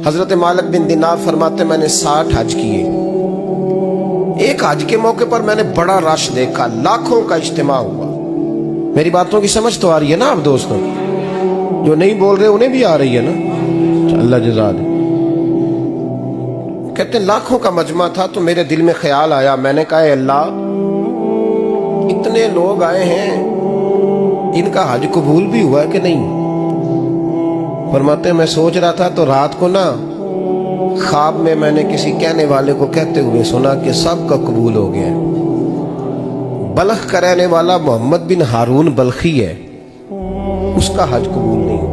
حضرت مالک بن دینار فرماتے میں نے 60 حج کیے. ایک حج کے موقع پر میں نے بڑا رش دیکھا, لاکھوں کا اجتماع ہوا. میری باتوں کی سمجھ تو آ رہی ہے نا آپ دوستوں؟ جو نہیں بول رہے انہیں بھی آ رہی ہے نا؟ اللہ جزا دے. کہتے لاکھوں کا مجمع تھا تو میرے دل میں خیال آیا, میں نے کہا اے اللہ, اتنے لوگ آئے ہیں, ان کا حج قبول بھی ہوا ہے کہ نہیں؟ فرماتے ہیں میں سوچ رہا تھا تو رات کو نا خواب میں نے کسی کہنے والے کو کہتے ہوئے سنا کہ سب کا قبول ہو گیا ہے. بلخ کا رہنے والا محمد بن ہارون بلخی ہے, اس کا حج قبول نہیں.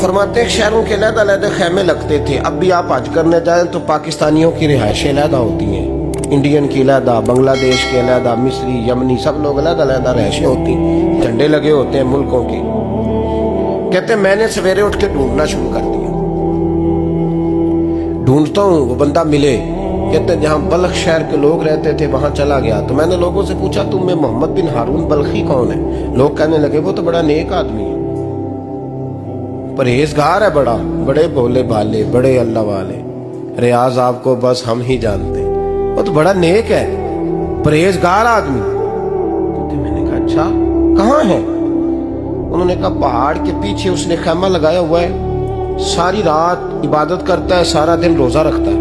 فرماتے ہیں شہروں کے علیحدہ علیحدہ خیمے لگتے تھے. اب بھی آپ حج کرنے جائیں تو پاکستانیوں کی رہائشیں علیحدہ ہوتی ہیں, انڈین کی علیحدہ, بنگلہ دیش کے علیحدہ, مصری, یمنی, سب لوگ علیحدہ علیحدہ رہائشیں ہوتی ہیں, جھنڈے لگے ہوتے ہیں ملکوں کے. کہتے ہیں میں نے سویرے اٹھ کے ڈھونڈنا شروع کر دیا, ڈھونڈتا ہوں وہ بندہ ملے. کہتے ہیں جہاں بلخ شہر کے لوگ رہتے تھے وہاں چلا گیا تو میں نے لوگوں سے پوچھا تم میں محمد بن ہارون بلخی کون ہے؟ لوگ کہنے لگے وہ تو بڑا نیک آدمی ہے, پرہیزگار ہے, بڑے بولے بالے, بڑے اللہ والے, ریاض آپ کو بس ہم ہی جانتے, وہ تو بڑا نیک ہے, پرہیزگار آدمی. میں نے کہا اچھا کہاں ہے؟ انہوں نے کہا پہاڑ کے پیچھے اس نے خیمہ لگایا ہوا ہے, ساری رات عبادت کرتا ہے, سارا دن روزہ رکھتا ہے,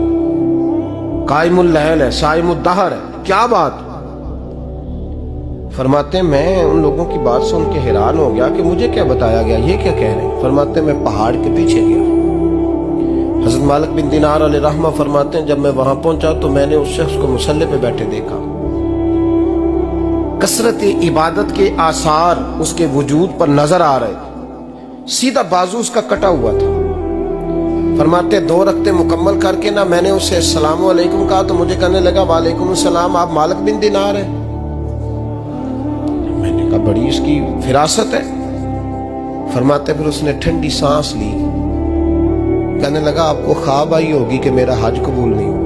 قائم اللیل ہے, صائم الدہر ہے. کیا بات؟ فرماتے ہیں میں ان لوگوں کی بات سن کے حیران ہو گیا کہ مجھے کیا بتایا گیا, یہ کیا کہہ رہے ہیں. فرماتے ہیں میں پہاڑ کے پیچھے گیا. حضرت مالک بن دینار علیہ رحمہ فرماتے ہیں جب میں وہاں پہنچا تو میں نے اس شخص کو مصلی پہ بیٹھے دیکھا. کثرت عبادت کے آثار اس کے وجود پر نظر آ رہے, سیدھا بازو اس کا کٹا ہوا تھا. فرماتے 2 رکعتیں مکمل کر کے نا میں نے اسے السلام علیکم کہا تو مجھے کہنے لگا وعلیکم السلام, آپ مالک بن دینار ہیں؟ میں نے کہا بڑی اس کی فراست ہے. فرماتے پھر اس نے ٹھنڈی سانس لی, کہنے لگا آپ کو خواب آئی ہوگی کہ میرا حج قبول نہیں ہوا.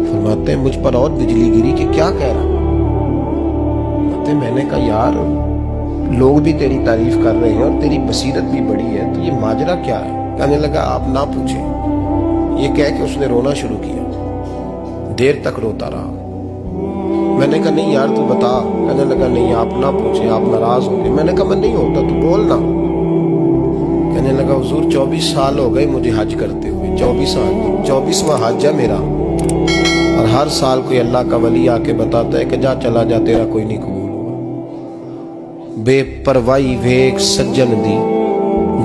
فرماتے ہیں مجھ پر اور بجلی گری کہ کیا کہہ رہا. فرماتے میں نے کہا یار لوگ بھی تیری تعریف کر رہے ہیں اور تیری بصیرت بھی بڑی ہے, تو یہ ماجرا کیا ہے؟ کہنے لگا آپ نہ پوچھیں. یہ کہہ کے اس نے رونا شروع کیا, دیر تک روتا رہا. میں نے کہا نہیں یار تو بتا. کہنے لگا نہیں آپ نہ پوچھیں, آپ ناراض ہو گئے. میں نے کہا میں نہیں ہوتا, تو بولنا. کہنے لگا حضور 24 سال ہو گئے مجھے حج کرتے ہوئے, 24واں حج ہے میرا, اور ہر سال کوئی اللہ کا ولی آ کے بتاتا ہے کہ جا چلا جا تیرا کوئی نہیں قبول ہوا. بے پروائی ویک سجن دی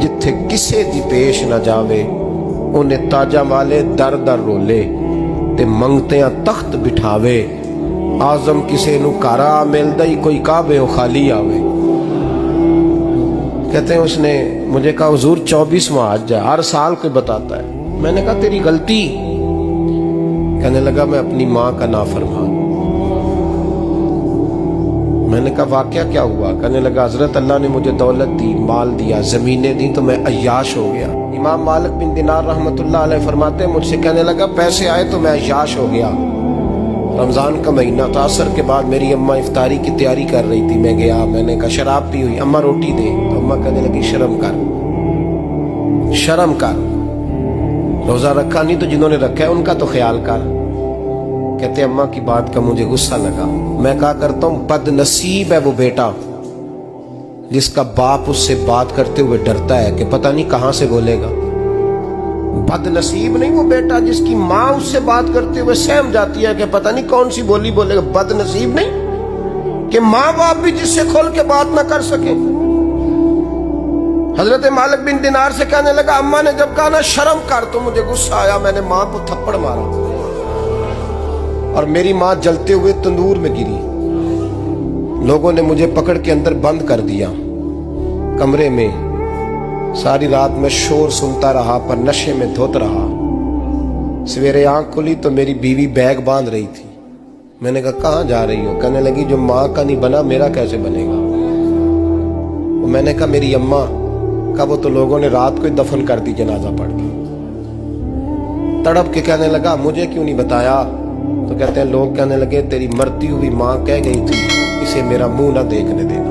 جتھے کسے دی پیش نہ جاوے, انہیں تاجا والے در در رولے تے منگتیاں تخت بٹھاوے. آزم کسے نو کارا ملدا ہی کوئی کعبے و خالی آوے. کہتے ہیں اس نے مجھے کہا حضور 24واں حج ہے, ہر سال کوئی بتاتا ہے. میں نے کہا تیری غلطی. کہنے لگا میں اپنی ماں کا نافرمان. میں نے کہا واقعہ کیا ہوا؟ کہنے لگا حضرت اللہ نے مجھے دولت دی, مال دیا, زمینیں دی تو میں عیاش ہو گیا. امام مالک بن دینار رحمت اللہ علیہ فرماتے ہیں مجھ سے کہنے لگا پیسے آئے تو میں عیاش ہو گیا. رمضان کا مہینہ تھا, عصر کے بعد میری اماں افطاری کی تیاری کر رہی تھی. میں گیا, میں نے کہا شراب پی ہوئی, اماں روٹی دے. تو اماں کہنے لگی شرم کر, روزہ رکھا نہیں تو جنہوں نے رکھا ہے ان کا تو خیال کر. کہتے اماں کی بات کا مجھے غصہ لگا. میں کہا کرتا ہوں بد نصیب ہے وہ بیٹا جس کا باپ اس سے بات کرتے ہوئے ڈرتا ہے کہ پتہ نہیں کہاں سے بولے گا. بد نصیب نہیں وہ بیٹا جس کی ماں اس سے بات کرتے ہوئے سہم جاتی ہے کہ پتہ نہیں کون سی بولی بولے گا. بد نصیب نہیں کہ ماں باپ بھی جس سے کھول کے بات نہ کر سکے. حضرت مالک بن دینار سے کہنے لگا اماں نے جب کہا نا شرم کر تو مجھے غصہ آیا, میں نے ماں کو تھپڑ مارا اور میری ماں جلتے ہوئے تندور میں گری. لوگوں نے مجھے پکڑ کے اندر بند کر دیا کمرے میں. ساری رات میں شور سنتا رہا پر نشے میں دھوت رہا. سویرے آنکھ کھلی تو میری بیوی بیگ باندھ رہی تھی. میں نے کہا کہاں جا رہی ہو؟ کہنے لگی جو ماں کا نہیں بنا میرا کیسے بنے گا. میں نے کہا میری اماں کا وہ تو لوگوں نے رات کو ہی دفن کر دی جنازہ پڑھ کے. تڑپ کے کہنے لگا مجھے کیوں نہیں بتایا؟ تو کہتے ہیں لوگ کہنے لگے تیری مرتی ہوئی ماں کہہ گئی تھی اسے میرا منہ نہ دیکھنے دینا.